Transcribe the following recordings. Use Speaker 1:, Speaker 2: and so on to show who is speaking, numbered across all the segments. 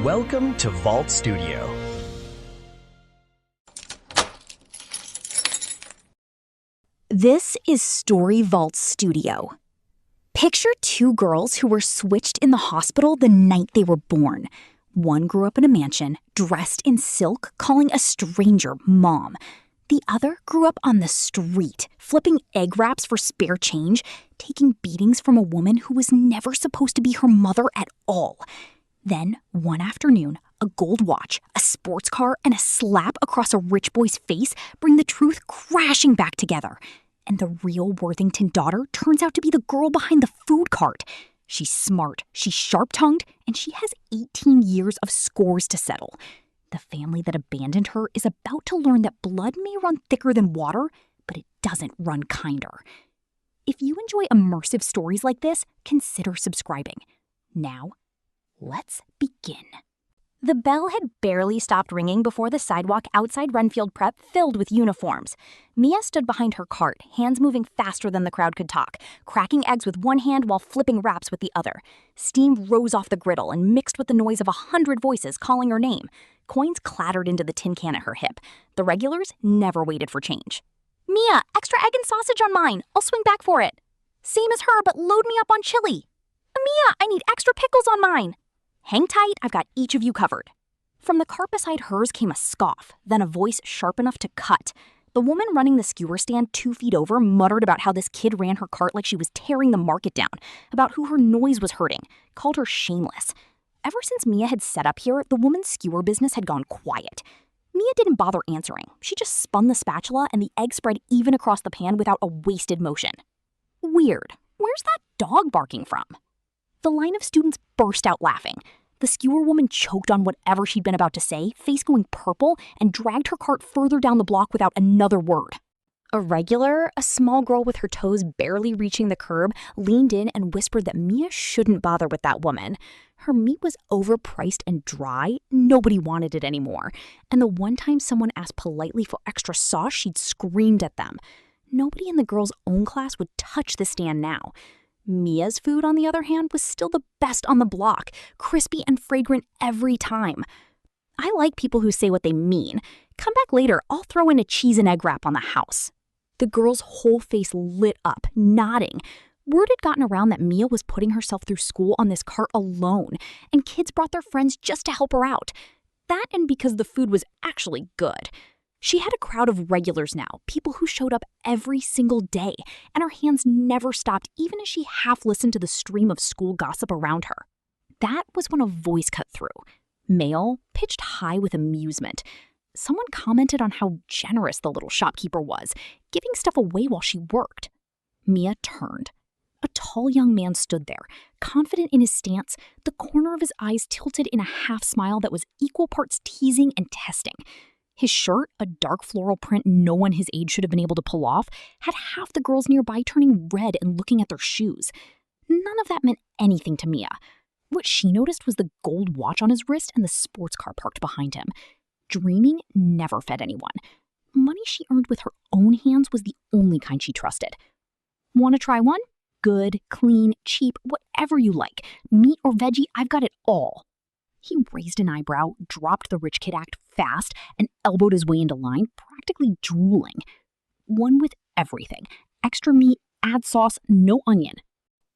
Speaker 1: Welcome to Vault Studio.
Speaker 2: This is Story Vault Studio. Picture two girls who were switched in the hospital the night they were born. One grew up in a mansion, dressed in silk, calling a stranger mom. The other grew up on the street, flipping egg wraps for spare change, taking beatings from a woman who was never supposed to be her mother at all. Then, one afternoon, a gold watch, a sports car, and a slap across a rich boy's face bring the truth crashing back together. And the real Worthington daughter turns out to be the girl behind the food cart. She's smart, she's sharp-tongued, and she has 18 years of scores to settle. The family that abandoned her is about to learn that blood may run thicker than water, but it doesn't run kinder. If you enjoy immersive stories like this, consider subscribing. Now, let's begin. The bell had barely stopped ringing before the sidewalk outside Renfield Prep filled with uniforms. Mia stood behind her cart, hands moving faster than the crowd could talk, cracking eggs with one hand while flipping wraps with the other. Steam rose off the griddle and mixed with the noise of 100 voices calling her name. Coins clattered into the tin can at her hip. The regulars never waited for change. "Mia, extra egg and sausage on mine. I'll swing back for it." "Same as her, but load me up on chili." "Mia, I need extra pickles on mine." "Hang tight, I've got each of you covered." From the cart beside hers came a scoff, then a voice sharp enough to cut. The woman running the skewer stand 2 feet over muttered about how this kid ran her cart like she was tearing the market down, about who her noise was hurting, called her shameless. Ever since Mia had set up here, the woman's skewer business had gone quiet. Mia didn't bother answering. She just spun the spatula and the egg spread even across the pan without a wasted motion. Weird. Where's that dog barking from? The line of students burst out laughing. The skewer woman choked on whatever she'd been about to say, face going purple, and dragged her cart further down the block without another word. A regular, a small girl with her toes barely reaching the curb, leaned in and whispered that Mia shouldn't bother with that woman. Her meat was overpriced and dry, nobody wanted it anymore. And the one time someone asked politely for extra sauce, she'd screamed at them. Nobody in the girls' own class would touch the stand now. Mia's food, on the other hand, was still the best on the block, crispy and fragrant every time. I like people who say what they mean. Come back later, I'll throw in a cheese and egg wrap on the house. The girl's whole face lit up, nodding. Word had gotten around that Mia was putting herself through school on this cart alone, and kids brought their friends just to help her out. That and because the food was actually good. She had a crowd of regulars now, people who showed up every single day, and her hands never stopped even as she half listened to the stream of school gossip around her. That was when a voice cut through. Male, pitched high with amusement. Someone commented on how generous the little shopkeeper was, giving stuff away while she worked. Mia turned. A tall young man stood there, confident in his stance, the corner of his eyes tilted in a half smile that was equal parts teasing and testing. His shirt, a dark floral print no one his age should have been able to pull off, had half the girls nearby turning red and looking at their shoes. None of that meant anything to Mia. What she noticed was the gold watch on his wrist and the sports car parked behind him. Dreaming never fed anyone. Money she earned with her own hands was the only kind she trusted. Want to try one? Good, clean, cheap, whatever you like. Meat or veggie, I've got it all. He raised an eyebrow, dropped the rich kid act fast, and elbowed his way into line, practically drooling. One with everything. Extra meat, add sauce, no onion.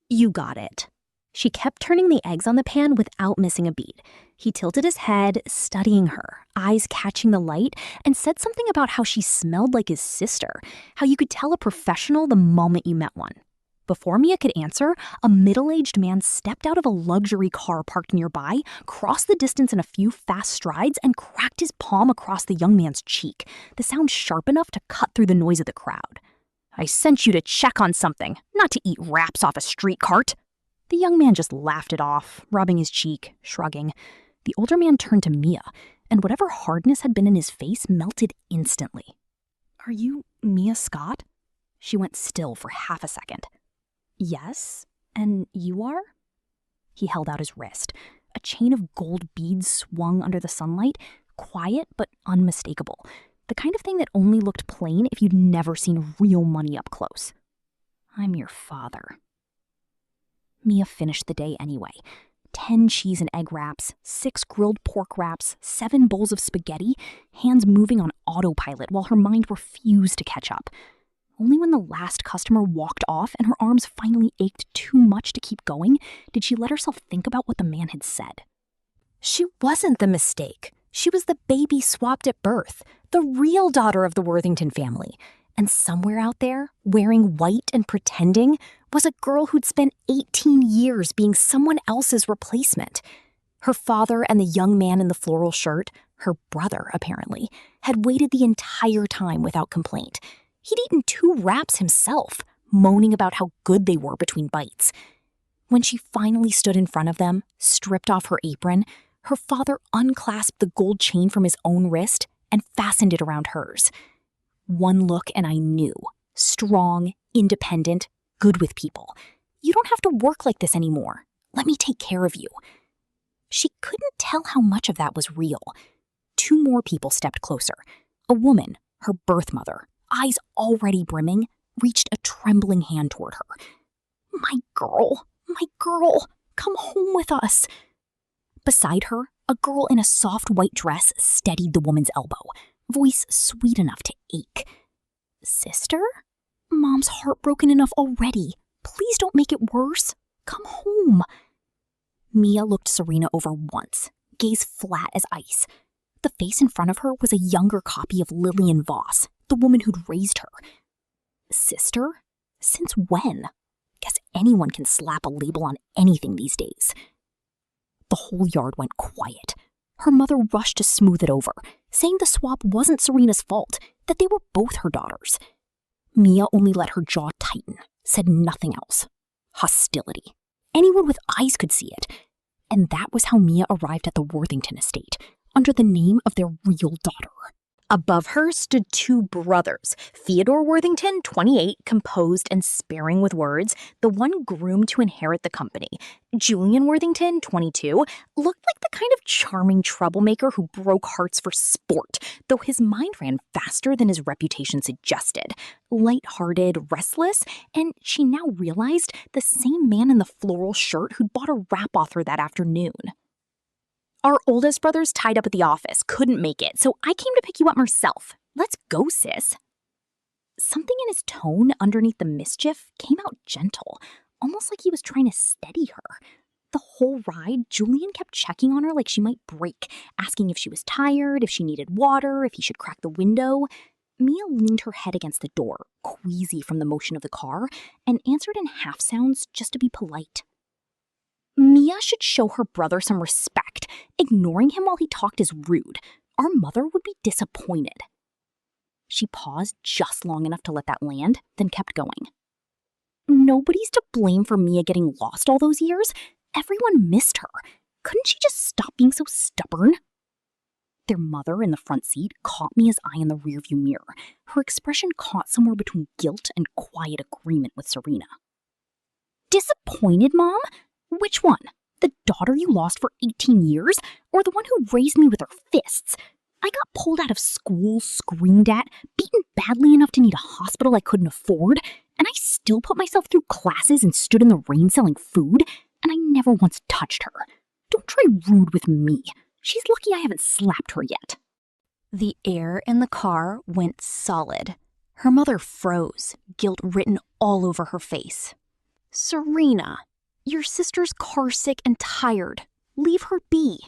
Speaker 2: You got it. She kept turning the eggs on the pan without missing a beat. He tilted his head, studying her, eyes catching the light, and said something about how she smelled like his sister, how you could tell a professional the moment you met one. Before Mia could answer, a middle-aged man stepped out of a luxury car parked nearby, crossed the distance in a few fast strides, and cracked his palm across the young man's cheek, the sound sharp enough to cut through the noise of the crowd. "I sent you to check on something, not to eat wraps off a street cart." The young man just laughed it off, rubbing his cheek, shrugging. The older man turned to Mia, and whatever hardness had been in his face melted instantly. "Are you Mia Scott?" She went still for half a second. "Yes, and you are?" He held out his wrist. A chain of gold beads swung under the sunlight, quiet but unmistakable. The kind of thing that only looked plain if you'd never seen real money up close. "I'm your father." Mia finished the day anyway. 10 cheese and egg wraps, 6 grilled pork wraps, 7 bowls of spaghetti, hands moving on autopilot while her mind refused to catch up. Only when the last customer walked off and her arms finally ached too much to keep going did she let herself think about what the man had said. She wasn't the mistake. She was the baby swapped at birth, the real daughter of the Worthington family. And somewhere out there, wearing white and pretending, was a girl who'd spent 18 years being someone else's replacement. Her father and the young man in the floral shirt, her brother apparently, had waited the entire time without complaint. He'd eaten 2 wraps himself, moaning about how good they were between bites. When she finally stood in front of them, stripped off her apron, her father unclasped the gold chain from his own wrist and fastened it around hers. One look and I knew. Strong, independent, good with people. You don't have to work like this anymore. Let me take care of you. She couldn't tell how much of that was real. 2 more people stepped closer. A woman, her birth mother, eyes already brimming, reached a trembling hand toward her. My girl, come home with us. Beside her, a girl in a soft white dress steadied the woman's elbow, voice sweet enough to ache. Sister? Mom's heartbroken enough already. Please don't make it worse. Come home. Mia looked Serena over once, gaze flat as ice. The face in front of her was a younger copy of Lillian Voss, the woman who'd raised her. Sister? Since when? Guess anyone can slap a label on anything these days. The whole yard went quiet. Her mother rushed to smooth it over, saying the swap wasn't Serena's fault, that they were both her daughters. Mia only let her jaw tighten, said nothing else. Hostility. Anyone with eyes could see it. And that was how Mia arrived at the Worthington estate, under the name of their real daughter. Above her stood 2 brothers, Theodore Worthington, 28, composed and sparing with words, the one groomed to inherit the company. Julian Worthington, 22, looked like the kind of charming troublemaker who broke hearts for sport, though his mind ran faster than his reputation suggested. Light-hearted, restless, and she now realized the same man in the floral shirt who'd bought a rap off her that afternoon. Our oldest brother's tied up at the office, couldn't make it, so I came to pick you up myself. Let's go, sis. Something in his tone underneath the mischief came out gentle, almost like he was trying to steady her. The whole ride, Julian kept checking on her like she might break, asking if she was tired, if she needed water, if he should crack the window. Mia leaned her head against the door, queasy from the motion of the car, and answered in half sounds just to be polite. Mia should show her brother some respect. Ignoring him while he talked is rude. Our mother would be disappointed. She paused just long enough to let that land, then kept going. Nobody's to blame for Mia getting lost all those years. Everyone missed her. Couldn't she just stop being so stubborn? Their mother in the front seat caught Mia's eye in the rearview mirror. Her expression caught somewhere between guilt and quiet agreement with Serena. Disappointed, Mom? Which one? The daughter you lost for 18 years, or the one who raised me with her fists? I got pulled out of school, screamed at, beaten badly enough to need a hospital I couldn't afford, and I still put myself through classes and stood in the rain selling food, and I never once touched her. Don't try rude with me. She's lucky I haven't slapped her yet. The air in the car went solid. Her mother froze, guilt written all over her face. Serena, your sister's carsick and tired. Leave her be.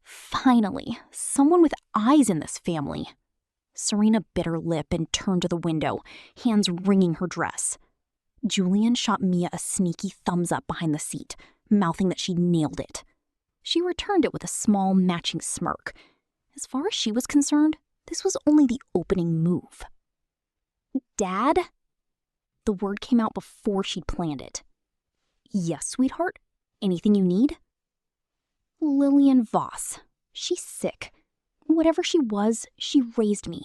Speaker 2: Finally, someone with eyes in this family. Serena bit her lip and turned to the window, hands wringing her dress. Julian shot Mia a sneaky thumbs up behind the seat, mouthing that she'd nailed it. She returned it with a small matching smirk. As far as she was concerned, this was only the opening move. Dad? The word came out before she'd planned it. Yes, sweetheart? Anything you need? Lillian Voss. She's sick. Whatever she was, she raised me.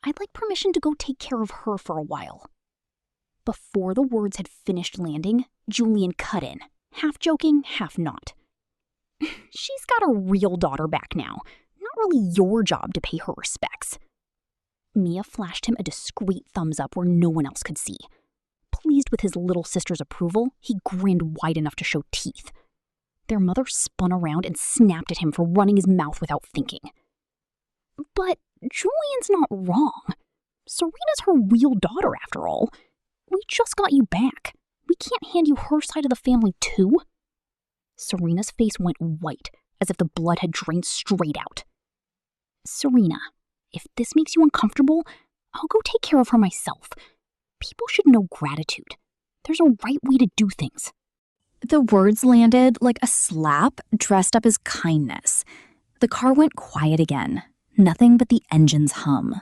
Speaker 2: I'd like permission to go take care of her for a while. Before the words had finished landing, Julian cut in, half joking, half not. She's got a real daughter back now. Not really your job to pay her respects. Mia flashed him a discreet thumbs up where no one else could see. Pleased with his little sister's approval, he grinned wide enough to show teeth. Their mother spun around and snapped at him for running his mouth without thinking. But Julian's not wrong. Serena's her real daughter, after all. We just got you back. We can't hand you her side of the family, too. Serena's face went white, as if the blood had drained straight out. Serena, if this makes you uncomfortable, I'll go take care of her myself. People should know gratitude. There's a right way to do things. The words landed like a slap dressed up as kindness. The car went quiet again. Nothing but the engine's hum.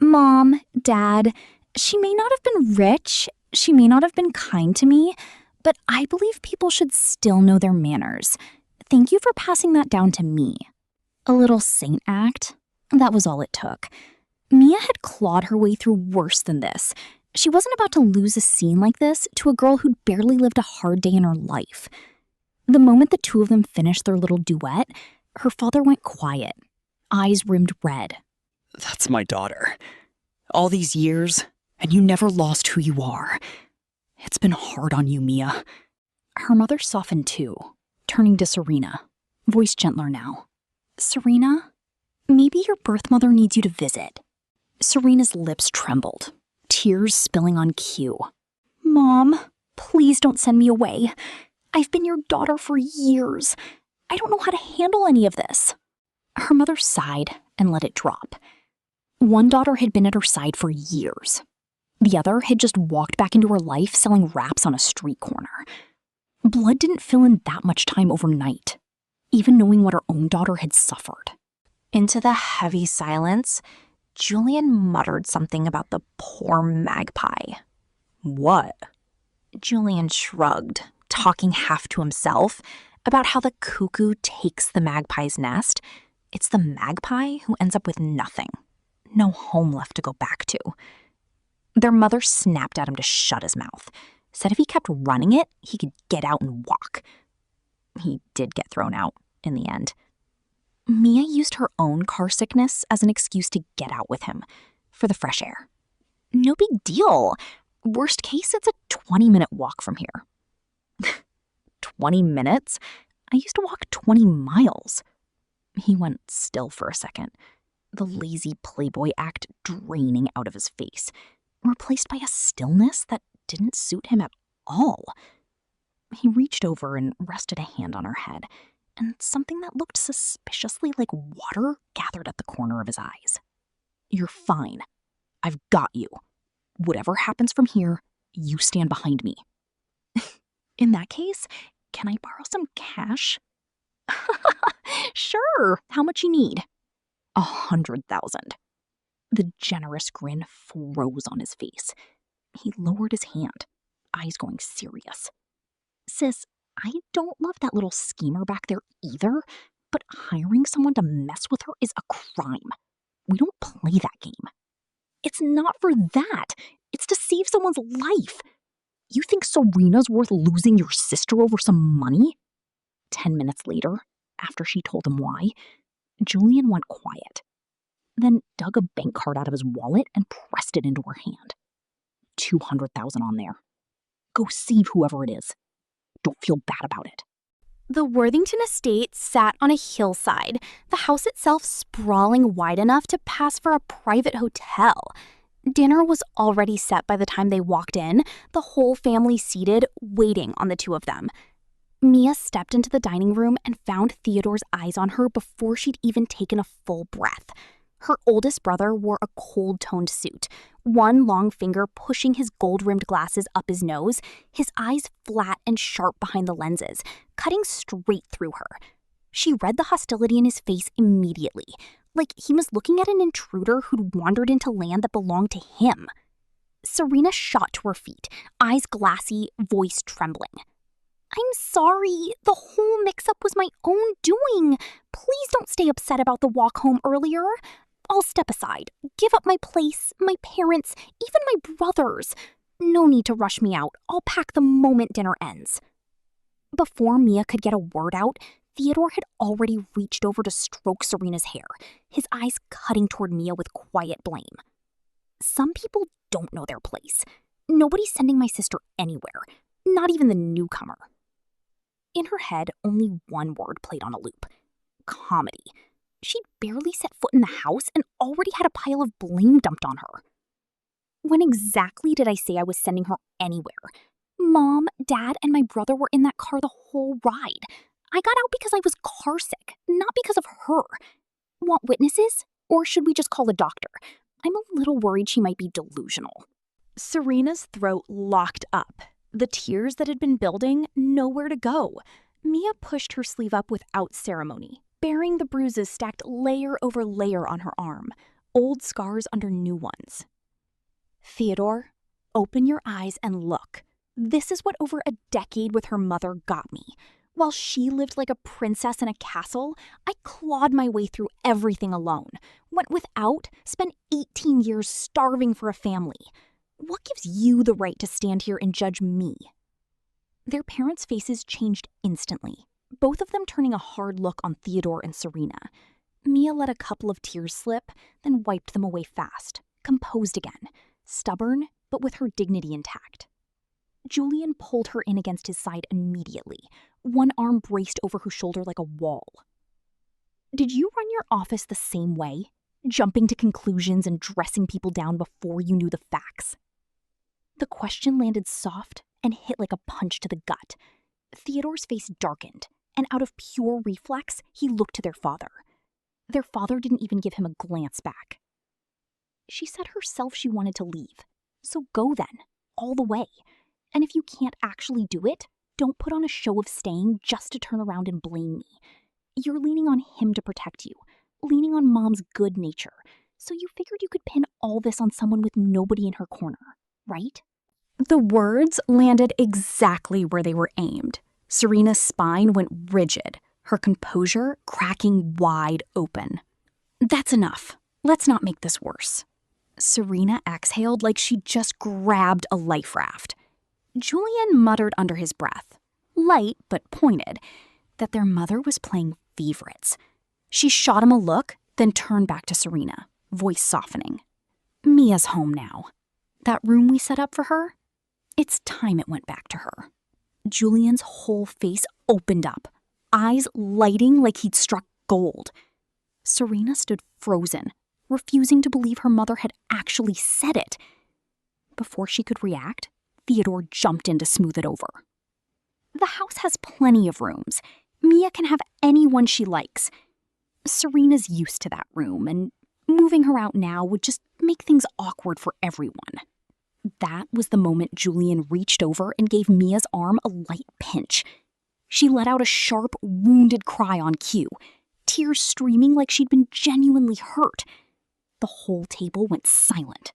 Speaker 2: Mom, Dad, she may not have been rich, she may not have been kind to me, but I believe people should still know their manners. Thank you for passing that down to me. A little saint act. That was all it took. Mia had clawed her way through worse than this. She wasn't about to lose a scene like this to a girl who'd barely lived a hard day in her life. The moment the two of them finished their little duet, her father went quiet, eyes rimmed red.
Speaker 1: That's my daughter. All these years, and you never lost who you are. It's been hard on you, Mia.
Speaker 2: Her mother softened too, turning to Serena, voice gentler now. Serena, maybe your birth mother needs you to visit. Serena's lips trembled, tears spilling on cue. Mom, please don't send me away. I've been your daughter for years. I don't know how to handle any of this. Her mother sighed and let it drop. One daughter had been at her side for years. The other had just walked back into her life selling wraps on a street corner. Blood didn't fill in that much time overnight, even knowing what her own daughter had suffered.
Speaker 3: Into the heavy silence, Julian muttered something about the poor magpie.
Speaker 1: What?
Speaker 3: Julian shrugged, talking half to himself about how the cuckoo takes the magpie's nest. It's the magpie who ends up with nothing. No home left to go back to. Their mother snapped at him to shut his mouth, said if he kept running it, he could get out and walk. He did get thrown out in the end. Mia used her own car sickness as an excuse to get out with him for the fresh air. No big deal. Worst case, it's a 20-minute walk from here. 20 minutes? I used to walk 20 miles. He went still for a second, the lazy playboy act draining out of his face, replaced by a stillness that didn't suit him at all. He reached over and rested a hand on her head, and something that looked suspiciously like water gathered at the corner of his eyes. You're fine. I've got you. Whatever happens from here, you stand behind me. In that case, can I borrow some cash? Sure. How much you need? 100,000. The generous grin froze on his face. He lowered his hand, eyes going serious. Sis, I don't love that little schemer back there either, but hiring someone to mess with her is a crime. We don't play that game. It's not for that. It's to save someone's life. You think Serena's worth losing your sister over some money? 10 minutes later, after she told him why, Julian went quiet, then dug a bank card out of his wallet and pressed it into her hand. 200,000 on there. Go save whoever it is. Don't feel bad about it.
Speaker 2: The Worthington estate sat on a hillside, the house itself sprawling wide enough to pass for a private hotel. Dinner was already set by the time they walked in, the whole family seated, waiting on the two of them. Mia stepped into the dining room and found Theodore's eyes on her before she'd even taken a full breath. Her oldest brother wore a cold-toned suit, one long finger pushing his gold-rimmed glasses up his nose, his eyes flat and sharp behind the lenses, cutting straight through her. She read the hostility in his face immediately, like he was looking at an intruder who'd wandered into land that belonged to him. Serena shot to her feet, eyes glassy, voice trembling. I'm sorry. The whole mix-up was my own doing. Please don't stay upset about the walk home earlier. I'll step aside, give up my place, my parents, even my brothers. No need to rush me out. I'll pack the moment dinner ends. Before Mia could get a word out, Theodore had already reached over to stroke Serena's hair, his eyes cutting toward Mia with quiet blame. Some people don't know their place. Nobody's sending my sister anywhere, not even the newcomer. In her head, only one word played on a loop: comedy. She'd barely set foot in the house and already had a pile of blame dumped on her. When exactly did I say I was sending her anywhere? Mom, Dad, and my brother were in that car the whole ride. I got out because I was carsick, not because of her. Want witnesses? Or should we just call a doctor? I'm a little worried she might be delusional.
Speaker 3: Serena's throat locked up. The tears that had been building, nowhere to go. Mia pushed her sleeve up without ceremony, bearing the bruises stacked layer over layer on her arm, old scars under new ones. Theodore, open your eyes and look. This is what over a decade with her mother got me. While she lived like a princess in a castle, I clawed my way through everything alone, went without, spent 18 years starving for a family. What gives you the right to stand here and judge me? Their parents' faces changed instantly, both of them turning a hard look on Theodore and Serena. Mia let a couple of tears slip, then wiped them away fast, composed again, stubborn, but with her dignity intact. Julian pulled her in against his side immediately, one arm braced over her shoulder like a wall. Did you run your office the same way, jumping to conclusions and dressing people down before you knew the facts? The question landed soft and hit like a punch to the gut. Theodore's face darkened, and out of pure reflex, he looked to their father. Their father didn't even give him a glance back. She said herself she wanted to leave. So go then, all the way. And if you can't actually do it, don't put on a show of staying just to turn around and blame me. You're leaning on him to protect you, leaning on Mom's good nature. So you figured you could pin all this on someone with nobody in her corner, right?
Speaker 2: The words landed exactly where they were aimed. Serena's spine went rigid, her composure cracking wide open. That's enough. Let's not make this worse. Serena exhaled like she'd just grabbed a life raft. Julian muttered under his breath, light but pointed, that their mother was playing favorites. She shot him a look, then turned back to Serena, voice softening. Mia's home now. That room we set up for her? It's time it went back to her. Julian's whole face opened up, eyes lighting like he'd struck gold. Serena stood frozen, refusing to believe her mother had actually said it. Before she could react, Theodore jumped in to smooth it over. The house has plenty of rooms. Mia can have anyone she likes. Serena's used to that room, and moving her out now would just make things awkward for everyone. That was the moment Julian reached over and gave Mia's arm a light pinch. She let out a sharp, wounded cry on cue, tears streaming like she'd been genuinely hurt. The whole table went silent.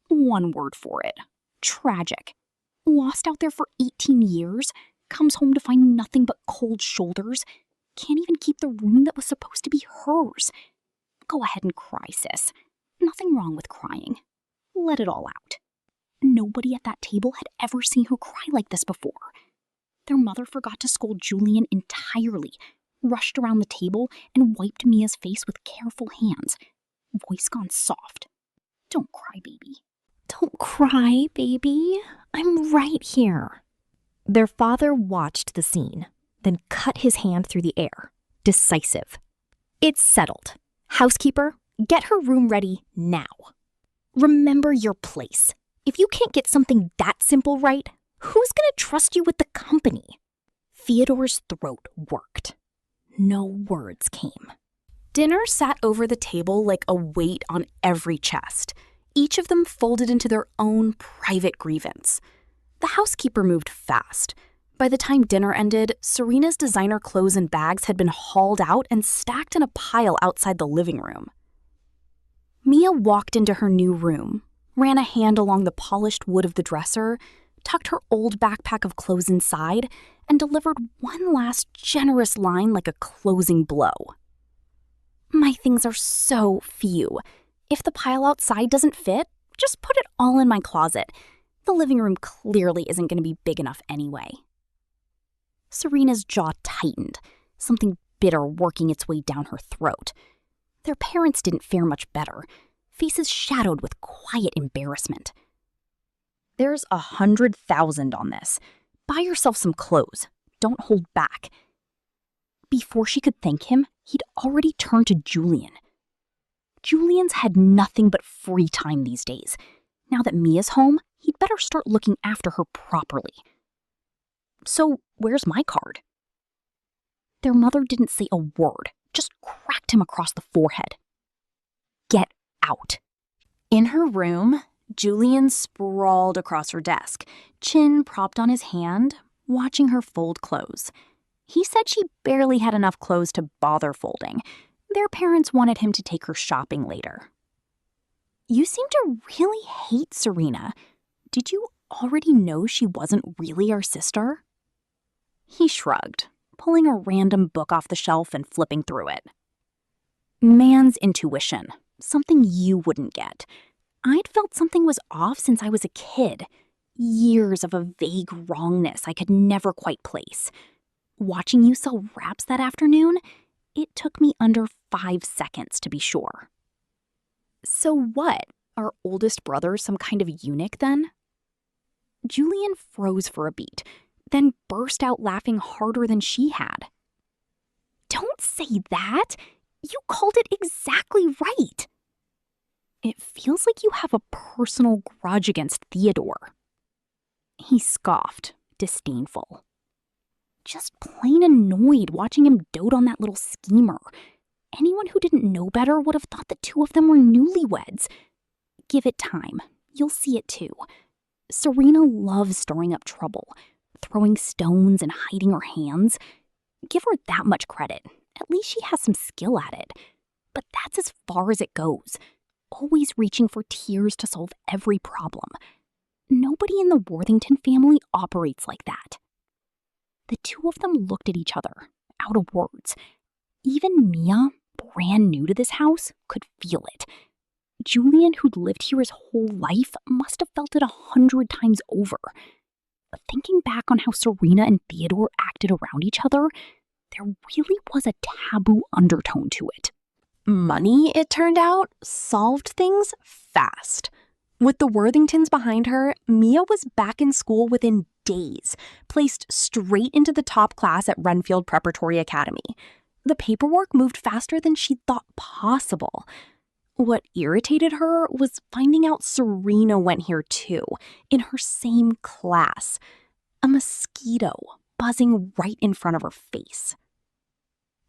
Speaker 2: One word for it. Tragic. Lost out there for 18 years, comes home to find nothing but cold shoulders, can't even keep the room that was supposed to be hers. Go ahead and cry, sis. Nothing wrong with crying. Let it all out. Nobody at that table had ever seen her cry like this before. Their mother forgot to scold Julian entirely, rushed around the table and wiped Mia's face with careful hands, voice gone soft. Don't cry, baby.
Speaker 3: Don't cry, baby. I'm right here. Their father watched the scene, then cut his hand through the air, decisive. It's settled. Housekeeper, get her room ready now. Remember your place. If you can't get something that simple right, who's gonna trust you with the company? Theodore's throat worked. No words came.
Speaker 2: Dinner sat over the table like a weight on every chest, each of them folded into their own private grievance. The housekeeper moved fast. By the time dinner ended, Serena's designer clothes and bags had been hauled out and stacked in a pile outside the living room. Mia walked into her new room, ran a hand along the polished wood of the dresser, tucked her old backpack of clothes inside, and delivered one last generous line like a closing blow. My things are so few. If the pile outside doesn't fit, just put it all in my closet. The living room clearly isn't going to be big enough anyway. Serena's jaw tightened, something bitter working its way down her throat. Their parents didn't fare much better, faces shadowed with quiet embarrassment. There's $100,000 on this. Buy yourself some clothes. don't hold back. Before she could thank him, he'd already turned to Julian. Julian's had nothing but free time these days. Now that Mia's home, he'd better start looking after her properly. So, where's my card? Their mother didn't say a word, just cracked him across the forehead. Get out. In her room, Julian sprawled across her desk, chin propped on his hand, watching her fold clothes. He said she barely had enough clothes to bother folding. Their parents wanted him to take her shopping later. You seem to really hate Serena. Did you already know she wasn't really our sister? He shrugged, pulling a random book off the shelf and flipping through it. Man's intuition, something you wouldn't get. I'd felt something was off since I was a kid. Years of a vague wrongness I could never quite place. Watching you sell wraps that afternoon, it took me under 5 seconds to be sure. So what? Our oldest brother some kind of eunuch then? Julian froze for a beat, then burst out laughing harder than she had. Don't say that! You called it exactly right! It feels like you have a personal grudge against Theodore. He scoffed, disdainful. Just plain annoyed watching him dote on that little schemer. Anyone who didn't know better would have thought the two of them were newlyweds. Give it time. You'll see it too. Serena loves stirring up trouble, throwing stones and hiding her hands. Give her that much credit. At least she has some skill at it. But that's as far as it goes. Always reaching for tears to solve every problem. Nobody in the Worthington family operates like that. The two of them looked at each other, out of words. Even Mia, brand new to this house, could feel it. Julian, who'd lived here his whole life, must have felt it 100 times over. But thinking back on how Serena and Theodore acted around each other, there really was a taboo undertone to it.
Speaker 3: Money, it turned out, solved things fast. With the Worthingtons behind her, Mia was back in school within days, placed straight into the top class at Renfield Preparatory Academy. The paperwork moved faster than she'd thought possible. What irritated her was finding out Serena went here too, in her same class. A mosquito buzzing right in front of her face.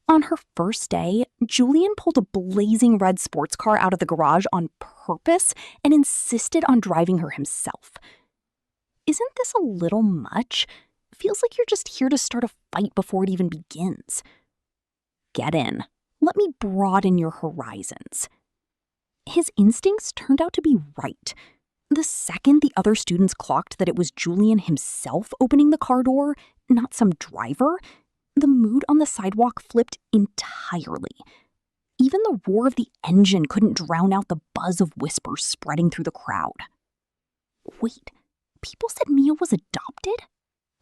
Speaker 3: On her first day, Julian pulled a blazing red sports car out of the garage on purpose and insisted on driving her himself. Isn't this a little much? Feels like you're just here to start a fight before it even begins. Get in. Let me broaden your horizons. His instincts turned out to be right. The second the other students clocked that it was Julian himself opening the car door, not some driver, the mood on the sidewalk flipped entirely. Even the roar of the engine couldn't drown out the buzz of whispers spreading through the crowd. Wait, people said Mia was adopted?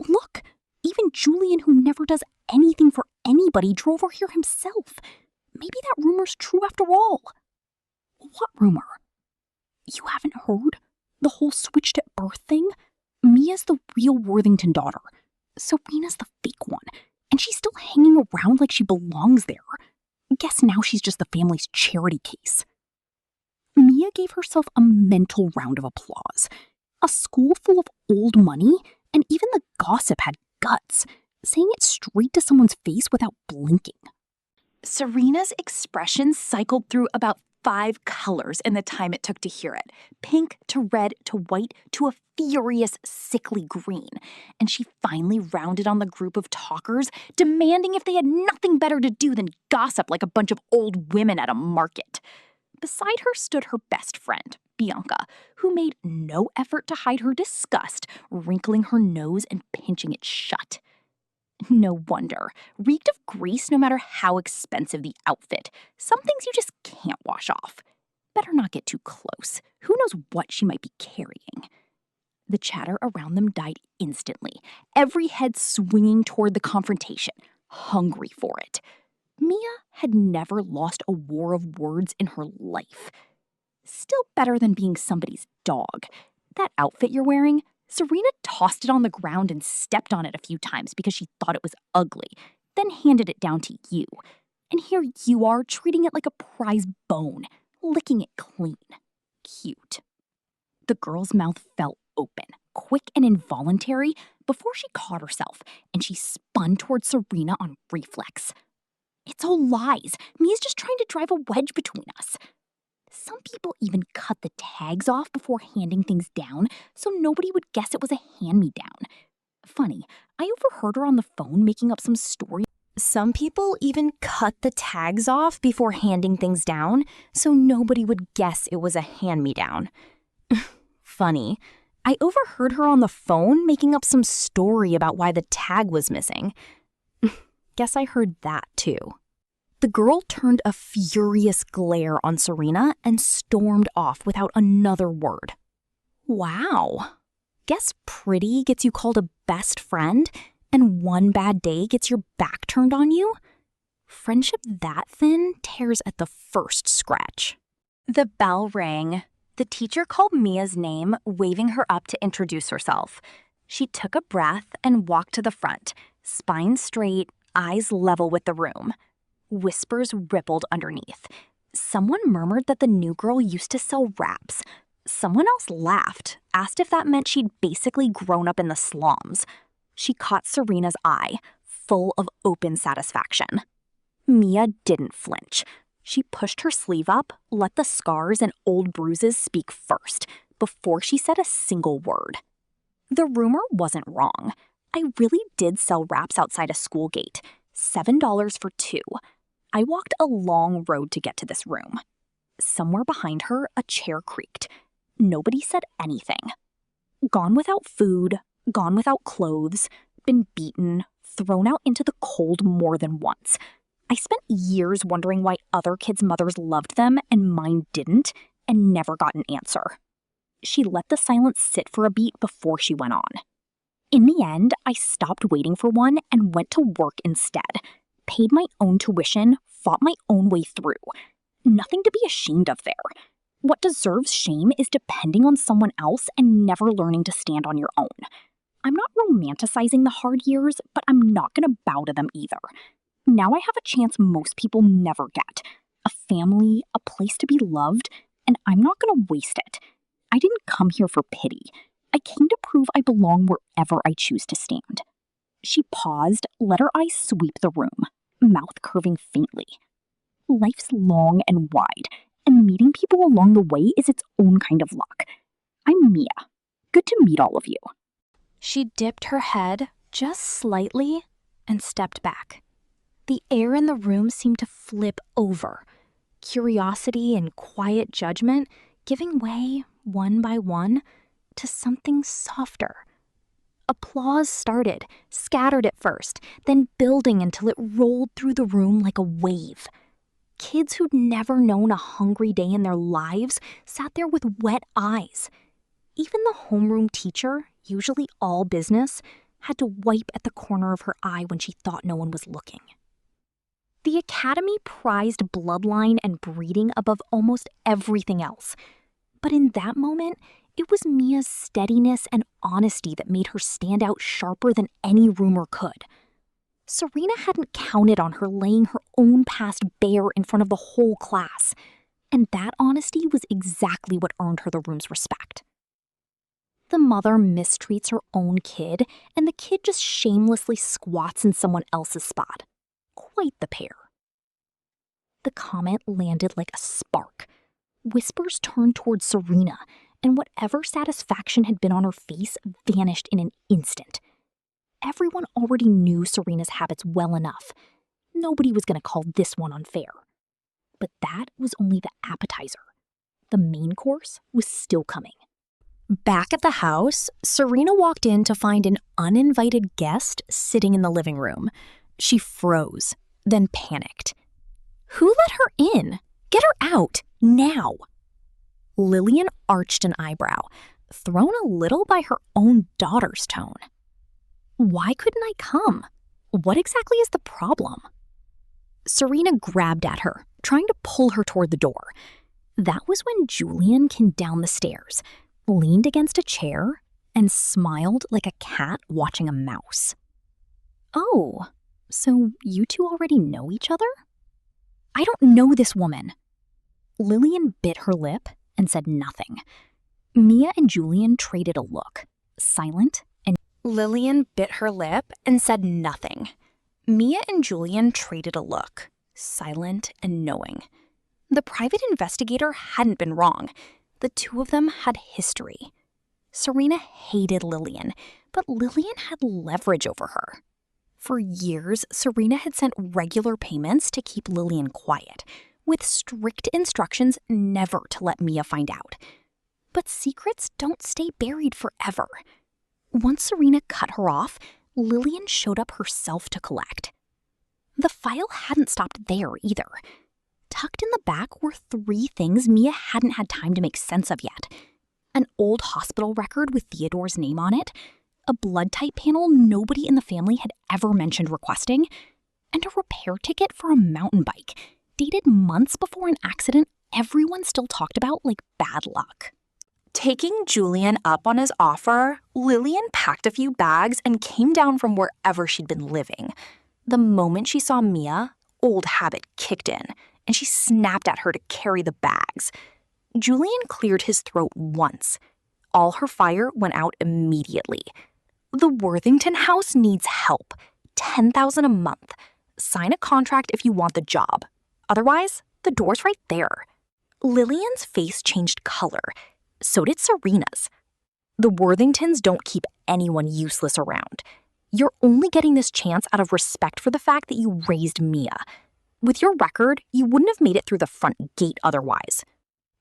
Speaker 3: Look, even Julian, who never does anything for anybody, drove her here himself. Maybe that rumor's true after all. What rumor? You haven't heard? The whole switched at birth thing? Mia's the real Worthington daughter. Serena's the fake one. And she's still hanging around like she belongs there. Guess now she's just the family's charity case. Mia gave herself a mental round of applause. A school full of old money, and even the gossip had guts, saying it straight to someone's face without blinking. Serena's expression cycled through about 5 colors in the time it took to hear it. Pink to red to white to a furious, sickly green. And she finally rounded on the group of talkers, demanding if they had nothing better to do than gossip like a bunch of old women at a market. Beside her stood her best friend, Bianca, who made no effort to hide her disgust, wrinkling her nose and pinching it shut. No wonder. Reeked of grease no matter how expensive the outfit. Some things you just can't wash off. Better not get too close. Who knows what she might be carrying? The chatter around them died instantly, every head swinging toward the confrontation, hungry for it. Mia had never lost a war of words in her life. Still better than being somebody's dog. That outfit you're wearing?
Speaker 2: Serena tossed it on the ground and stepped on it a few times because she thought it was ugly, then handed it down to you. And here you are treating it like a prize bone, licking it clean. Cute. The girl's mouth fell open, quick and involuntary, before she caught herself, and she spun towards Serena on reflex. It's all lies. Mia's just trying to drive a wedge between us. Some people even cut the tags off before handing things down so nobody would guess it was a hand-me-down. Funny, I overheard her on the phone making up some story.
Speaker 3: Some people even cut the tags off before handing things down so nobody would guess it was a hand-me-down. Funny, I overheard her on the phone making up some story about why the tag was missing. Guess I heard that too. The girl turned a furious glare on Serena and stormed off without another word. Wow. Guess pretty gets you called a best friend, and one bad day gets your back turned on you? Friendship that thin tears at the first scratch. The bell rang. The teacher called Mia's name, waving her up to introduce herself. She took a breath and walked to the front, spine straight, eyes level with the room. Whispers rippled underneath. Someone murmured that the new girl used to sell wraps. Someone else laughed, asked if that meant she'd basically grown up in the slums. She caught Serena's eye, full of open satisfaction. Mia didn't flinch. She pushed her sleeve up, let the scars and old bruises speak first, before she said a single word. The rumor wasn't wrong. I really did sell wraps outside a school gate. $7 for 2. I walked a long road to get to this room. Somewhere behind her, a chair creaked. Nobody said anything. Gone without food, gone without clothes, been beaten, thrown out into the cold more than once. I spent years wondering why other kids' mothers loved them and mine didn't, and never got an answer. She let the silence sit for a beat before she went on. In the end, I stopped waiting for one and went to work instead. Paid my own tuition, fought my own way through. Nothing to be ashamed of there. What deserves shame is depending on someone else and never learning to stand on your own. I'm not romanticizing the hard years, but I'm not going to bow to them either. Now I have a chance most people never get. A family, a place to be loved, and I'm not going to waste it. I didn't come here for pity. I came to prove I belong wherever I choose to stand. She paused, let her eyes sweep the room, mouth curving faintly. Life's long and wide, and meeting people along the way is its own kind of luck. I'm Mia. Good to meet all of you. She dipped her head just slightly and stepped back. The air in the room seemed to flip over, curiosity and quiet judgment giving way, one by one, to something softer. Applause started, scattered at first, then building until it rolled through the room like a wave. Kids who'd never known a hungry day in their lives sat there with wet eyes. Even the homeroom teacher, usually all business, had to wipe at the corner of her eye when she thought no one was looking. The academy prized bloodline and breeding above almost everything else. But in that moment, it was Mia's steadiness and honesty that made her stand out sharper than any rumor could. Serena hadn't counted on her laying her own past bare in front of the whole class, and that honesty was exactly what earned her the room's respect. The mother mistreats her own kid, and the kid just shamelessly squats in someone else's spot. Quite the pair. The comment landed like a spark. Whispers turned towards Serena, and whatever satisfaction had been on her face vanished in an instant. Everyone already knew Serena's habits well enough. Nobody was going to call this one unfair. But that was only the appetizer. The main course was still coming. Back at the house, Serena walked in to find an uninvited guest sitting in the living room. She froze, then panicked. Who let her in? Get her out, now! Lillian arched an eyebrow, thrown a little by her own daughter's tone. Why couldn't I come? What exactly is the problem? Serena grabbed at her, trying to pull her toward the door. That was when Julian came down the stairs, leaned against a chair,
Speaker 2: and smiled like a cat watching a mouse. "Oh, so you two already know each other?" "I don't know this woman." Lillian bit her lip and said nothing. Mia and Julian traded a look, silent and
Speaker 3: Lillian bit her lip and said nothing. Mia and Julian traded a look, silent and knowing. The private investigator hadn't been wrong. The two of them had history. Serena hated Lillian, but Lillian had leverage over her. For years, Serena had sent regular payments to keep Lillian quiet, with strict instructions never to let Mia find out. But secrets don't stay buried forever. Once Serena cut her off, Lillian showed up herself to collect. The file hadn't stopped there either. Tucked in the back were 3 things Mia hadn't had time to make sense of yet. An old hospital record with Theodore's name on it, a blood type panel nobody in the family had ever mentioned requesting, and a repair ticket for a mountain bike, dated months before an accident everyone still talked about like bad luck. Taking Julian up on his offer, Lillian packed a few bags and came down from wherever she'd been living. The moment she saw Mia, old habit kicked in, and she snapped at her to carry the bags. Julian cleared his throat once. All her fire went out immediately. The Worthington house needs help. $10,000 a month. Sign a contract if you want the job. Otherwise, the door's right there. Lillian's face changed color. So did Serena's. The Worthingtons don't keep anyone useless around. You're only getting this chance out of respect for the fact that you raised Mia. With your record, you wouldn't have made it through the front gate otherwise.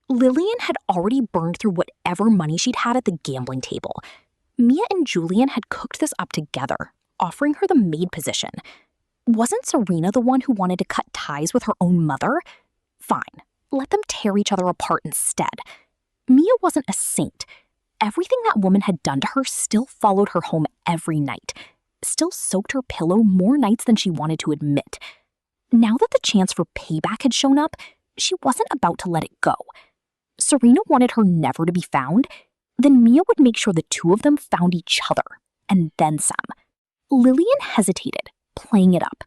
Speaker 3: Lillian had already burned through whatever money she'd had at the gambling table. Mia and Julian had cooked this up together, offering her the maid position. Wasn't Serena the one who wanted to cut ties with her own mother? Fine, let them tear each other apart instead. Mia wasn't a saint. Everything that woman had done to her still followed her home every night, still soaked her pillow more nights than she wanted to admit. Now that the chance for payback had shown up, she wasn't about to let it go. Serena wanted her never to be found, then Mia would make sure the two of them found each other, and then some. Lillian hesitated, playing it up.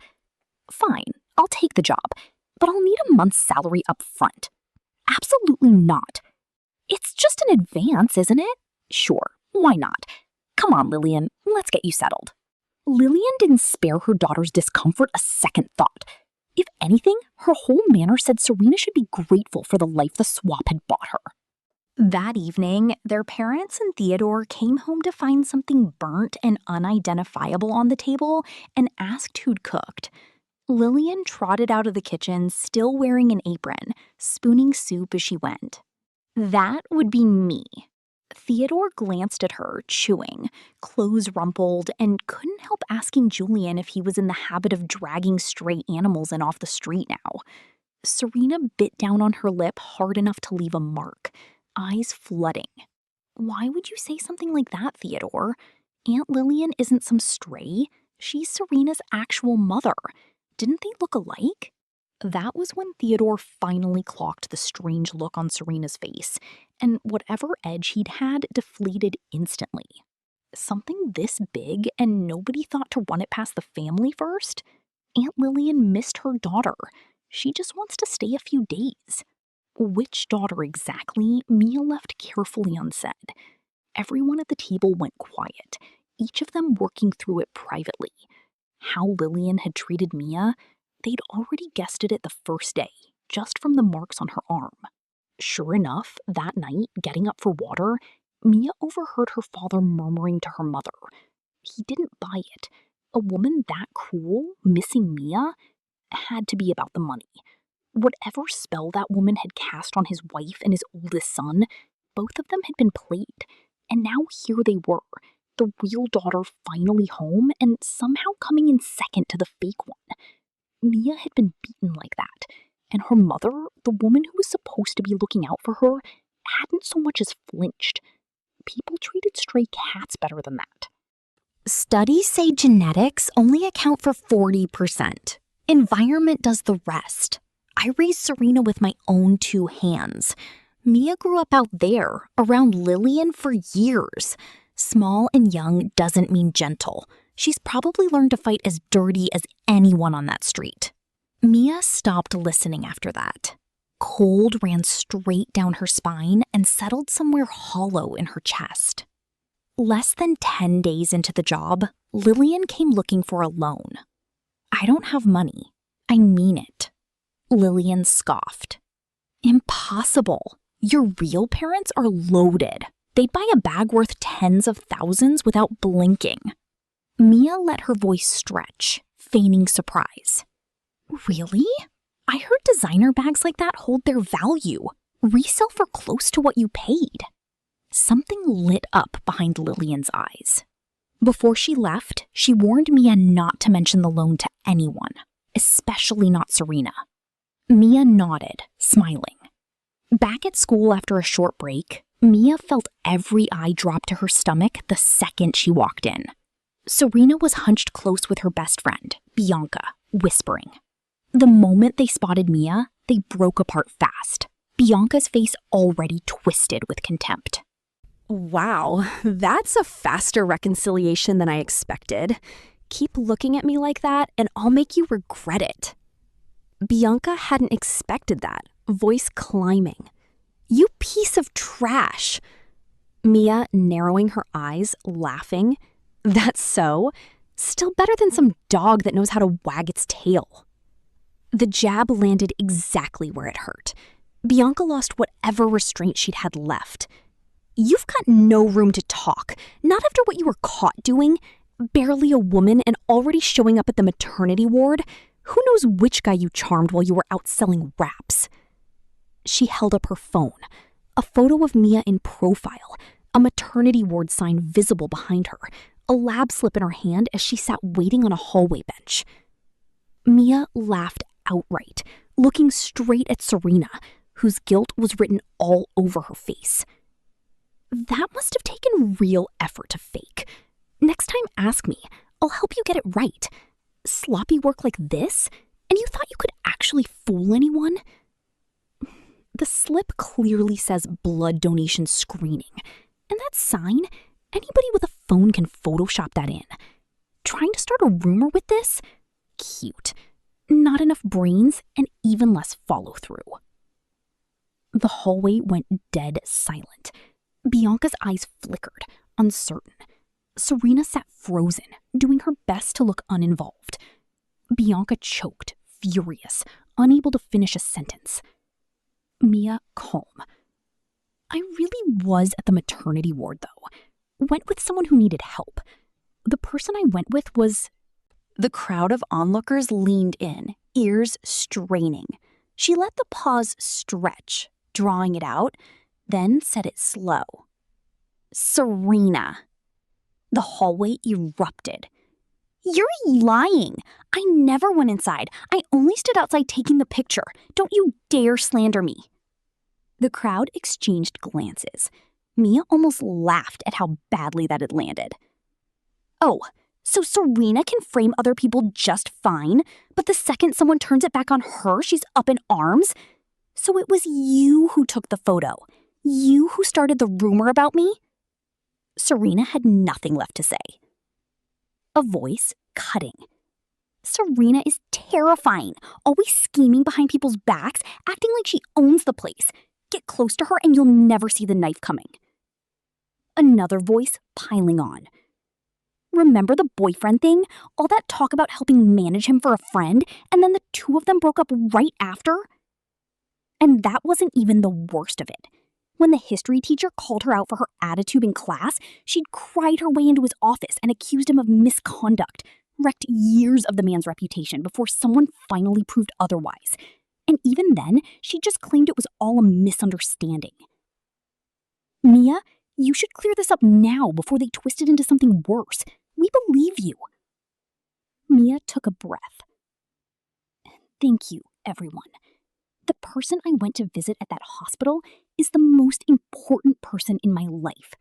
Speaker 3: Fine, I'll take the job, but I'll need a month's salary up front. Absolutely not. It's just an advance, isn't it? Sure, why not? Come on, Lillian, let's get you settled. Lillian didn't spare her daughter's discomfort a second thought. If anything, her whole manner said Serena should be grateful for the life the swap had bought her. That evening, their parents and Theodore came home to find something burnt and unidentifiable on the table and asked who'd cooked. Lillian trotted out of the kitchen, still wearing an apron, spooning soup as she went. That would be me. Theodore glanced at her, chewing, clothes rumpled, and couldn't help asking Julian if he was in the habit of dragging stray animals in off the street now. Serena bit down on her lip hard enough to leave a mark, eyes flooding. Why would you say something like that, Theodore? Aunt Lillian isn't some stray. She's Serena's actual mother. Didn't they look alike? That was when Theodore finally clocked the strange look on Serena's face, and whatever edge he'd had deflated instantly. Something this big, and nobody thought to run it past the family first? Aunt Lillian missed her daughter. She just wants to stay a few days. Which daughter exactly, Mia left carefully unsaid. Everyone at the table went quiet, each of them working through it privately. How Lillian had treated Mia, they'd already guessed it the first day, just from the marks on her arm. Sure enough, that night, getting up for water, Mia overheard her father murmuring to her mother. He didn't buy it. A woman that cruel, missing Mia, had to be about the money. Whatever spell that woman had cast on his wife and his oldest son, both of them had been played. And now here they were, the real daughter finally home and somehow coming in second to the fake one. Mia had been beaten like that, and her mother, the woman who was supposed to be looking out for her, hadn't so much as flinched. People treated stray cats better than that. Studies say genetics only account for 40%. Environment does the rest. I raised Serena with my own 2 hands. Mia grew up out there, around Lillian for years.
Speaker 2: Small and young doesn't mean gentle. She's probably learned to fight as dirty as anyone on that street. Mia stopped listening after that. Cold ran straight down her spine and settled somewhere hollow in her chest. Less than 10 days into the job, Lillian came looking for a loan. "I don't have money. I mean it." Lillian scoffed. "Impossible. Your real parents are loaded. They'd buy a bag worth tens of thousands without blinking." Mia let her voice stretch, feigning surprise. "Really? I heard designer bags like that hold their value. Resell for close to what you paid." Something lit up behind Lillian's eyes. Before she left, she warned Mia not to mention the loan to anyone, especially not Serena. Mia nodded, smiling. Back at school after a short break, Mia felt every eye drop to her stomach the second she walked in. Serena was hunched close with her best friend, Bianca, whispering. The moment they spotted Mia, they broke apart fast, Bianca's face already twisted with contempt.
Speaker 4: Wow, that's a faster reconciliation than I expected. Keep looking at me like that and I'll make you regret it. Bianca hadn't expected that, voice climbing. "You piece of trash." Mia narrowing her eyes, laughing. "That's so? Still better than some dog that knows how to wag its tail." The jab landed exactly where it hurt. Bianca lost whatever restraint she'd had left. "You've got no room to talk, not after what you were caught doing. Barely a woman and already showing up at the maternity ward. Who knows which guy you charmed while you were out selling wraps?" She held up her phone, a photo of Mia in profile, a maternity ward sign visible behind her, a lab slip in her hand as she sat waiting on a hallway bench. Mia laughed outright, looking straight at Serena, whose guilt was written all over her face. That must have taken real effort to fake. Next time, ask me. I'll help you get it right. Sloppy work like this? And you thought you could actually fool anyone? The slip clearly says blood donation screening. And that sign, anybody with a phone can Photoshop that in. Trying to start a rumor with this? Cute. Not enough brains and even less follow-through. The hallway went dead silent. Bianca's eyes flickered, uncertain. Serena sat frozen, doing her best to look uninvolved. Bianca choked, furious, unable to finish a sentence. Mia, calm. "I really was at the maternity ward, though. Went with someone who needed help. The person I went with was..." The crowd of onlookers leaned in, ears straining. She let the pause stretch, drawing it out, then said it slow. "Serena." The hallway erupted. "You're lying. I never went inside. I only stood outside taking the picture. Don't you dare slander me." The crowd exchanged glances. Mia almost laughed at how badly that had landed. "Oh, so Serena can frame other people just fine, but the second someone turns it back on her, she's up in arms? So it was you who took the photo. You who started the rumor about me?" Serena had nothing left to say. A voice, cutting. "Serena is terrifying, always scheming behind people's backs, acting like she owns the place. Get close to her and you'll never see the knife coming." Another voice piling on. "Remember the boyfriend thing? All that talk about helping manage him for a friend, and then the two of them broke up right after?" And that wasn't even the worst of it. When the history teacher called her out for her attitude in class, she'd cried her way into his office and accused him of misconduct, wrecked years of the man's reputation before someone finally proved otherwise. And even then, she just claimed it was all a misunderstanding. "Mia, you should clear this up now before they twist it into something worse. We believe you." Mia took a breath. "Thank you, everyone. The person I went to visit at that hospital is the most important person in my life."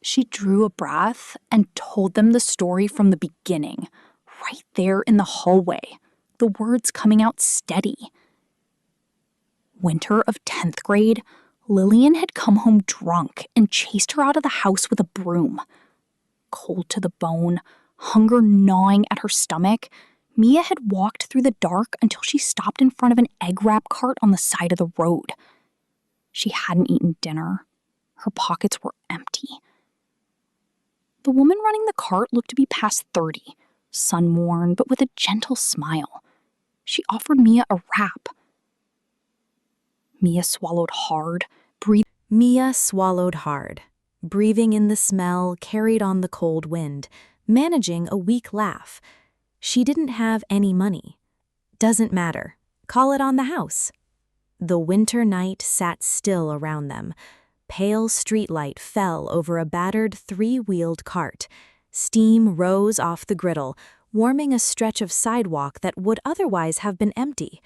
Speaker 4: She drew a breath and told them the story from the beginning, right there in the hallway, the words coming out steady. Winter of 10th grade, Lillian had come home drunk and chased her out of the house with a broom.
Speaker 2: Cold to the bone, hunger gnawing at her stomach, Mia had walked through the dark until she stopped in front of an egg wrap cart on the side of the road. She hadn't eaten dinner. Her pockets were empty. The woman running the cart looked to be past 30, sun-worn, but with a gentle smile. She offered Mia a wrap. Mia swallowed hard, breathing in the smell carried on the cold wind, managing a weak laugh. She didn't have any money. Doesn't matter. Call it on the house. The winter night sat still around them. Pale streetlight fell over a battered three-wheeled cart. Steam rose off the griddle, warming a stretch of sidewalk that would otherwise have been empty.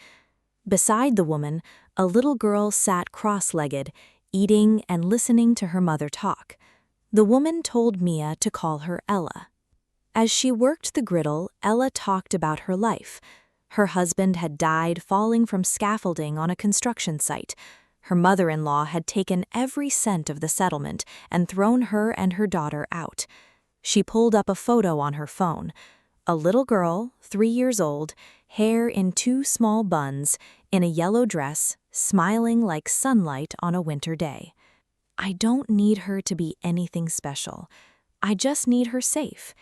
Speaker 2: Beside the woman, a little girl sat cross-legged, eating and listening to her mother talk. The woman told Mia to call her Ella. As she worked the griddle, Ella talked about her life. Her husband had died falling from scaffolding on a construction site. Her mother-in-law had taken every cent of the settlement and thrown her and her daughter out. She pulled up a photo on her phone. A little girl, 3 years old, hair in 2 small buns, in a yellow dress, smiling like sunlight on a winter day. I don't need her to be anything special. I just need her safe.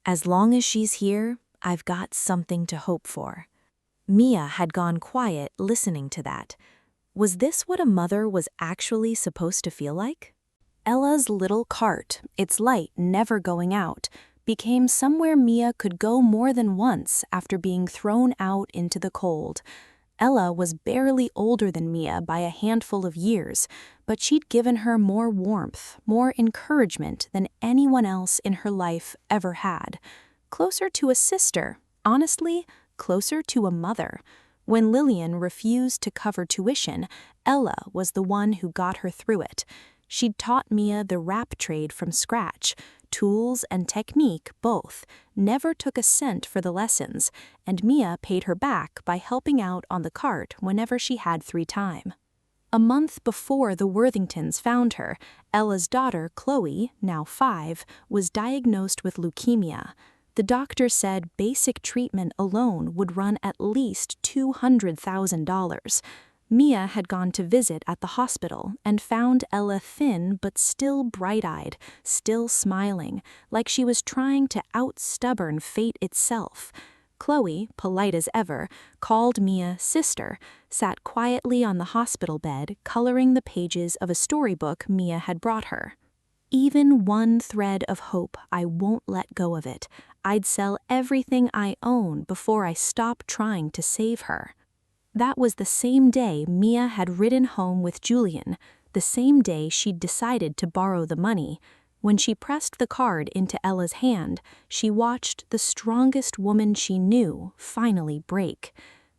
Speaker 2: As long as she's here, I've got something to hope for. Mia had gone quiet listening to that. Was this what a mother was actually supposed to feel like? Ella's little cart, its light never going out, became somewhere Mia could go more than once after being thrown out into the cold. Ella was barely older than Mia by a handful of years, but she'd given her more warmth, more encouragement than anyone else in her life ever had. Closer to a sister, honestly, closer to a mother. When Lillian refused to cover tuition, Ella was the one who got her through it. She'd taught Mia the wrap trade from scratch, tools and technique both, never took a cent for the lessons, and Mia paid her back by helping out on the cart whenever she had free time. A month before the Worthingtons found her, Ella's daughter, Chloe, now 5, was diagnosed with leukemia. The doctor said basic treatment alone would run at least $200,000. Mia had gone to visit at the hospital and found Ella thin but still bright-eyed, still smiling, like she was trying to out-stubborn fate itself. Chloe, polite as ever, called Mia sister, sat quietly on the hospital bed coloring the pages of a storybook Mia had brought her. Even one thread of hope, I won't let go of it. I'd sell everything I own before I stop trying to save her. That was the same day Mia had ridden home with Julian, the same day she'd decided to borrow the money. When she pressed the card into Ella's hand, she watched the strongest woman she knew finally break.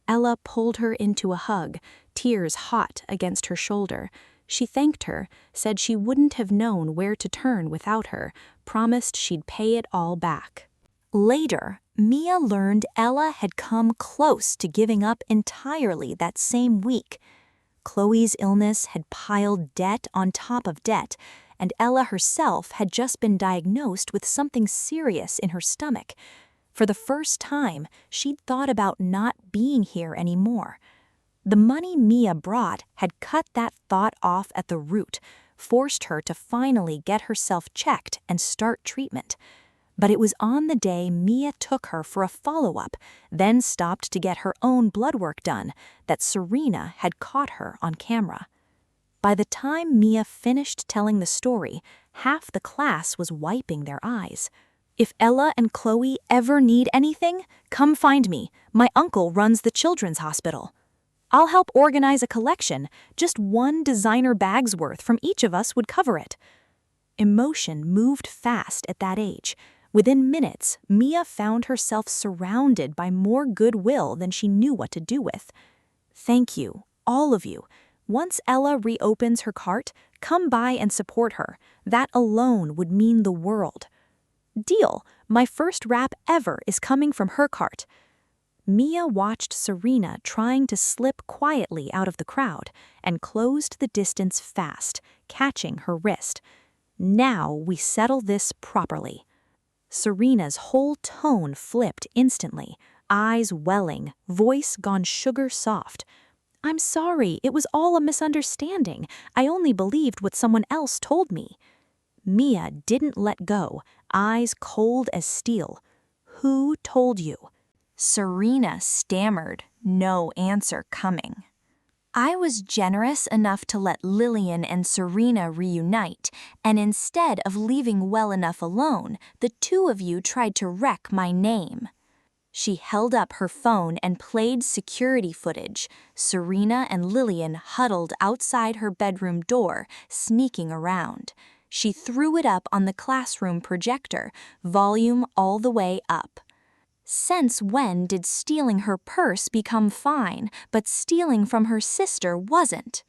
Speaker 2: Ella pulled her into a hug, tears hot against her shoulder. She thanked her, said she wouldn't have known where to turn without her, promised she'd pay it all back. Later, Mia learned Ella had come close to giving up entirely that same week. Chloe's illness had piled debt on top of debt, and Ella herself had just been diagnosed with something serious in her stomach. For the first time, she'd thought about not being here anymore. The money Mia brought had cut that thought off at the root, forced her to finally get herself checked and start treatment. But it was on the day Mia took her for a follow-up, then stopped to get her own blood work done, that Serena had caught her on camera. By the time Mia finished telling the story, half the class was wiping their eyes. If Ella and Chloe ever need anything, come find me. My uncle runs the children's hospital. I'll help organize a collection. Just 1 designer bag's worth from each of us would cover it. Emotion moved fast at that age. Within minutes, Mia found herself surrounded by more goodwill than she knew what to do with. Thank you, all of you. Once Ella reopens her cart, come by and support her. That alone would mean the world. Deal. My first wrap ever is coming from her cart. Mia watched Serena trying to slip quietly out of the crowd and closed the distance fast, catching her wrist. Now we settle this properly. Serena's whole tone flipped instantly, eyes welling, voice gone sugar soft. "I'm sorry, it was all a misunderstanding. I only believed what someone else told me." Mia didn't let go, eyes cold as steel. "Who told you?"
Speaker 3: Serena stammered, no answer coming. "I was generous enough to let Lillian and Serena reunite, and instead of leaving well enough alone, the two of you tried to wreck my name." She held up her phone and played security footage. Serena and Lillian huddled outside her bedroom door, sneaking around. She threw it up on the classroom projector, volume all the way up. Since when did stealing her purse become fine, but stealing from her sister wasn't?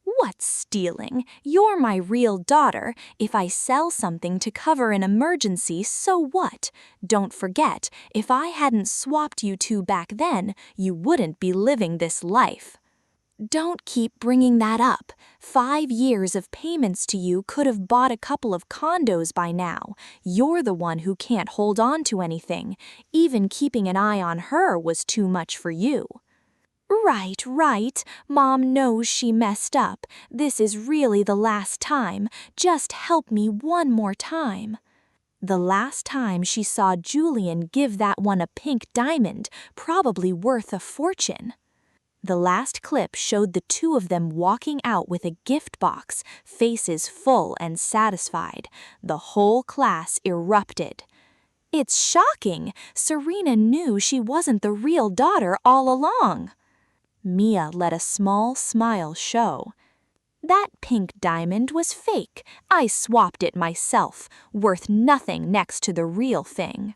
Speaker 3: "What's stealing? You're my real daughter. If I sell something to cover an emergency, so what? Don't forget, if I hadn't swapped you two back then, you wouldn't be living this life." "Don't keep bringing that up. 5 years of payments to you could have bought a couple of condos by now. You're the one who can't hold on to anything. Even keeping an eye on her was too much for you." Right. Mom knows she messed up. This is really the last time. Just help me one more time." The last time she saw Julian give that one a pink diamond, probably worth a fortune. The last clip showed the two of them walking out with a gift box, faces full and satisfied. The whole class erupted. "It's shocking! Serena knew she wasn't the real daughter all along." Mia let a small smile show. "That pink diamond was fake. I swapped it myself. Worth nothing next to the real thing."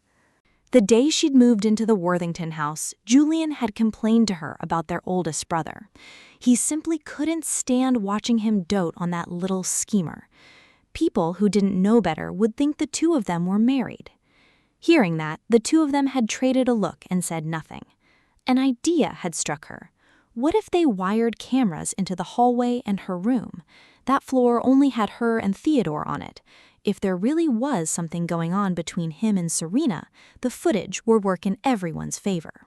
Speaker 2: The day she'd moved into the Worthington house, Julian had complained to her about their oldest brother. He simply couldn't stand watching him dote on that little schemer. People who didn't know better would think the two of them were married. Hearing that, the two of them had traded a look and said nothing. An idea had struck her. What if they wired cameras into the hallway and her room? That floor only had her and Theodore on it. If there really was something going on between him and Serena, the footage would work in everyone's favor.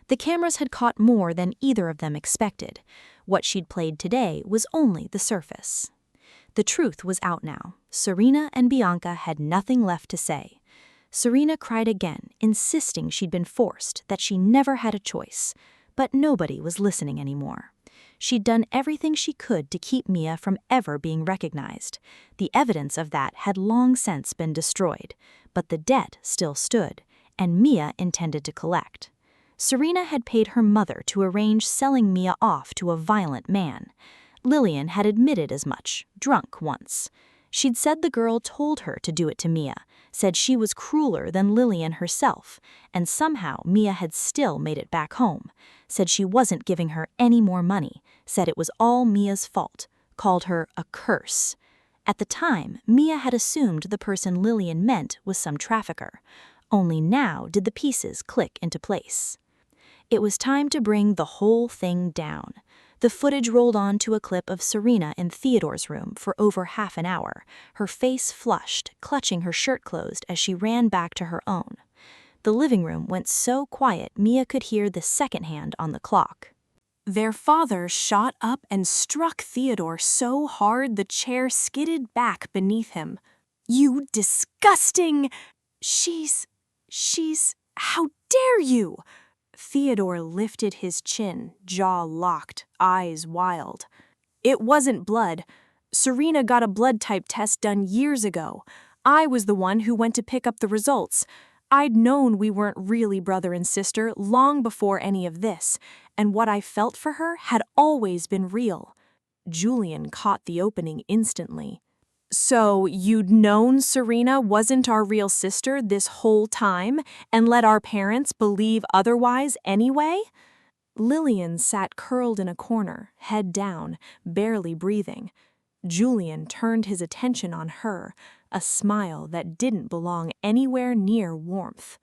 Speaker 2: The cameras had caught more than either of them expected. What she'd played today was only the surface. The truth was out now. Serena and Bianca had nothing left to say. Serena cried again, insisting she'd been forced, that she never had a choice. But nobody was listening anymore. She'd done everything she could to keep Mia from ever being recognized. The evidence of that had long since been destroyed, but the debt still stood, and Mia intended to collect. Serena had paid her mother to arrange selling Mia off to a violent man. Lillian had admitted as much, drunk once. She'd said the girl told her to do it to Mia, said she was crueler than Lillian herself, and somehow Mia had still made it back home, said she wasn't giving her any more money, said it was all Mia's fault, called her a curse. At the time, Mia had assumed the person Lillian meant was some trafficker. Only now did the pieces click into place. It was time to bring the whole thing down. The footage rolled on to a clip of Serena in Theodore's room for over half an hour, her face flushed, clutching her shirt closed as she ran back to her own. The living room went so quiet Mia could hear the second hand on the clock.
Speaker 5: Their father shot up and struck Theodore so hard the chair skidded back beneath him. "You disgusting! She's... How dare you?" Theodore lifted his chin, jaw locked, eyes wild. "It wasn't blood. Serena got a blood type test done years ago. I was the one who went to pick up the results. I'd known we weren't really brother and sister long before any of this, and what I felt for her had always been real." Julian caught the opening instantly. "So you'd known Serena wasn't our real sister this whole time and let our parents believe otherwise anyway?" Lillian sat curled in a corner, head down, barely breathing. Julian turned his attention on her, a smile that didn't belong anywhere near warmth.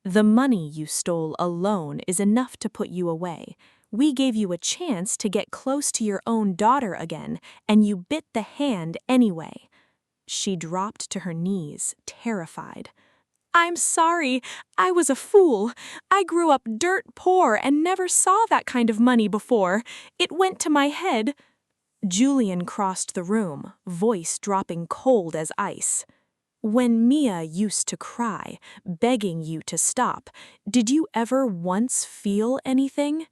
Speaker 5: "The money you stole alone is enough to put you away. We gave you a chance to get close to your own daughter again, and you bit the hand anyway." She dropped to her knees, terrified. I'm sorry. I was a fool. I grew up dirt poor and never saw that kind of money before. It went to my head." Julian crossed the room, voice dropping cold as ice. "When Mia used to cry, begging you to stop, did you ever once feel anything?"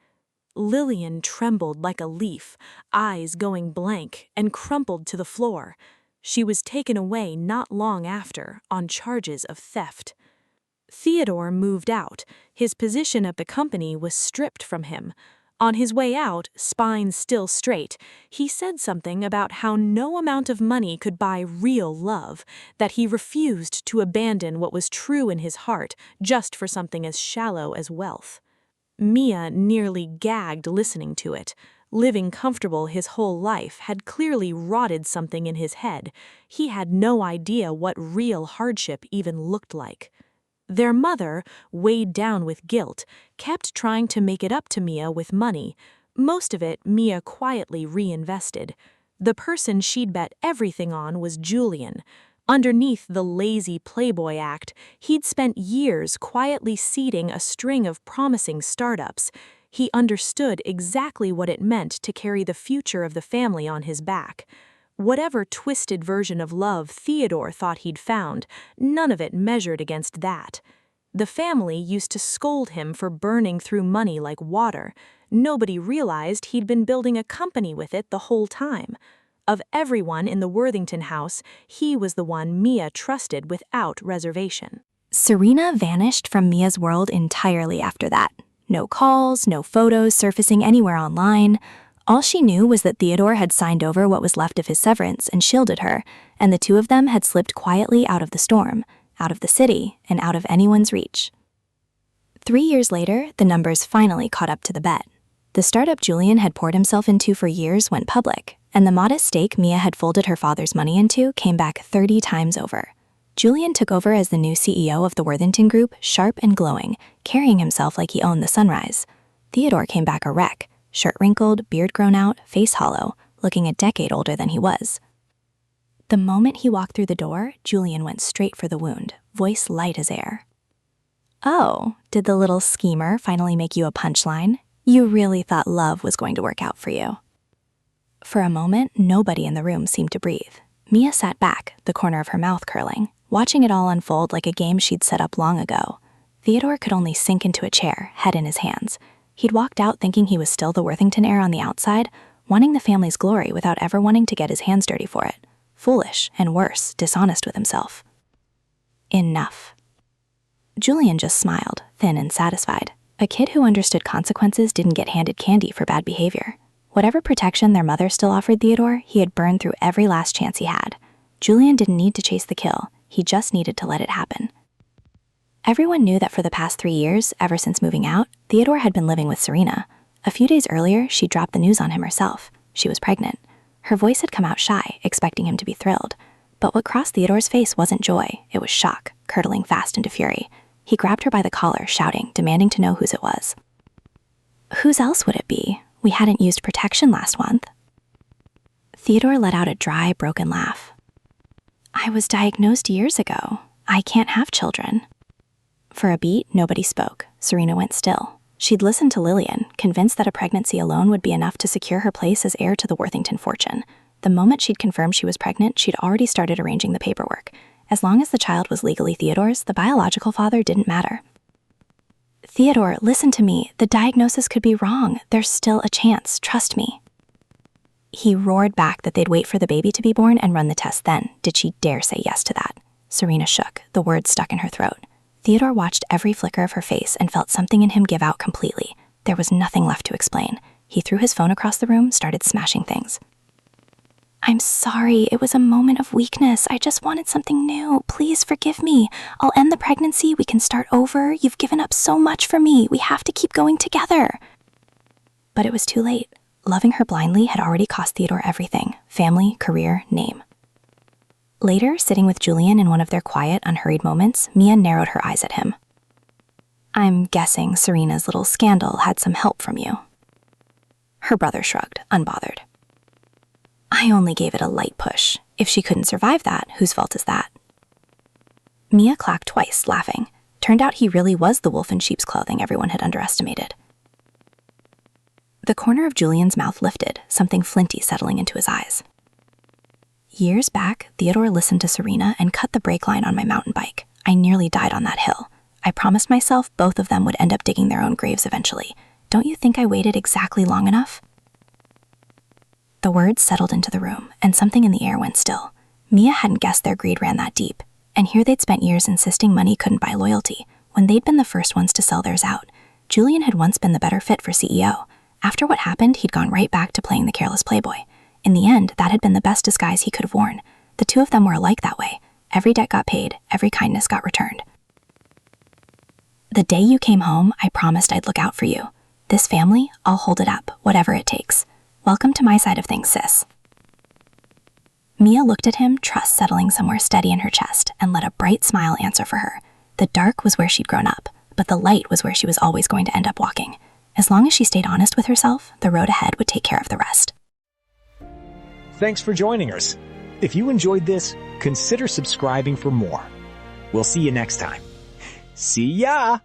Speaker 5: Lillian trembled like a leaf, eyes going blank, and crumpled to the floor. She was taken away not long after on charges of theft. Theodore moved out. His position at the company was stripped from him. On his way out, spine still straight, he said something about how no amount of money could buy real love, that he refused to abandon what was true in his heart just for something as shallow as wealth. Mia nearly gagged listening to it. Living comfortable his whole life had clearly rotted something in his head. He had no idea what real hardship even looked like. Their mother, weighed down with guilt, kept trying to make it up to Mia with money. Most of it Mia quietly reinvested. The person she'd bet everything on was Julian. Underneath the lazy playboy act, he'd spent years quietly seeding a string of promising startups. He understood exactly what it meant to carry the future of the family on his back. Whatever twisted version of love Theodore thought he'd found, none of it measured against that. The family used to scold him for burning through money like water. Nobody realized he'd been building a company with it the whole time. Of everyone in the Worthington house, he was the one Mia trusted without reservation.
Speaker 3: Serena vanished from Mia's world entirely after that. No calls, no photos surfacing anywhere online. All she knew was that Theodore had signed over what was left of his severance and shielded her, and the two of them had slipped quietly out of the storm, out of the city, and out of anyone's reach. 3 years later, the numbers finally caught up to the bet. The startup Julian had poured himself into for years went public, and the modest stake Mia had folded her father's money into came back 30 times over. Julian took over as the new CEO of the Worthington Group, sharp and glowing, carrying himself like he owned the sunrise. Theodore came back a wreck, shirt wrinkled, beard grown out, face hollow, looking a decade older than he was. The moment he walked through the door, Julian went straight for the wound, voice light as air. "Oh, did the little schemer finally make you a punchline? You really thought love was going to work out for you." For a moment, nobody in the room seemed to breathe. Mia sat back, the corner of her mouth curling, watching it all unfold like a game she'd set up long ago. Theodore could only sink into a chair, head in his hands. He'd walked out thinking he was still the Worthington heir on the outside, wanting the family's glory without ever wanting to get his hands dirty for it. Foolish, and worse, dishonest with himself. Enough. Julian just smiled, thin and satisfied. A kid who understood consequences didn't get handed candy for bad behavior. Whatever protection their mother still offered Theodore, he had burned through every last chance he had. Julian didn't need to chase the kill, he just needed to let it happen. Everyone knew that for the past 3 years, ever since moving out, Theodore had been living with Serena. A few days earlier, she dropped the news on him herself. She was pregnant. Her voice had come out shy, expecting him to be thrilled. But what crossed Theodore's face wasn't joy, it was shock, curdling fast into fury. He grabbed her by the collar, shouting, demanding to know whose it was. "Whose else would it be? We hadn't used protection last month." Theodore let out a dry, broken laugh. "I was diagnosed years ago. I can't have children." For a beat, nobody spoke. Serena went still. She'd listened to Lillian, convinced that a pregnancy alone would be enough to secure her place as heir to the Worthington fortune. The moment she'd confirmed she was pregnant, she'd already started arranging the paperwork. As long as the child was legally Theodore's, the biological father didn't matter. "Theodore, listen to me. The diagnosis could be wrong. There's still a chance. Trust me." He roared back that they'd wait for the baby to be born and run the test then. Did she dare say yes to that? Serena shook, the words stuck in her throat. Theodore watched every flicker of her face and felt something in him give out completely. There was nothing left to explain. He threw his phone across the room, started smashing things. "I'm sorry, it was a moment of weakness. I just wanted something new. Please forgive me. I'll end the pregnancy, we can start over. You've given up so much for me. We have to keep going together." But it was too late. Loving her blindly had already cost Theodore everything: family, career, name. Later, sitting with Julian in one of their quiet, unhurried moments, Mia narrowed her eyes at him. "I'm guessing Serena's little scandal had some help from you." Her brother shrugged, unbothered. "I only gave it a light push. If she couldn't survive that, whose fault is that?" Mia clacked twice, laughing. Turned out he really was the wolf in sheep's clothing everyone had underestimated. The corner of Julian's mouth lifted, something flinty settling into his eyes. Years back, Theodore listened to Serena and cut the brake line on my mountain bike. I nearly died on that hill. I promised myself both of them would end up digging their own graves eventually. Don't you think I waited exactly long enough? The words settled into the room, and something in the air went still. Mia hadn't guessed their greed ran that deep. And here they'd spent years insisting money couldn't buy loyalty, when they'd been the first ones to sell theirs out. Julian had once been the better fit for CEO. After what happened, he'd gone right back to playing the careless playboy. In the end, that had been the best disguise he could have worn. The two of them were alike that way. Every debt got paid, every kindness got returned. The day you came home, I promised I'd look out for you. This family, I'll hold it up, whatever it takes. Welcome to my side of things, sis. Mia looked at him, trust settling somewhere steady in her chest, and let a bright smile answer for her. The dark was where she'd grown up, but the light was where she was always going to end up walking. As long as she stayed honest with herself, the road ahead would take care of the rest.
Speaker 6: Thanks for joining us. If you enjoyed this, consider subscribing for more. We'll see you next time. See ya!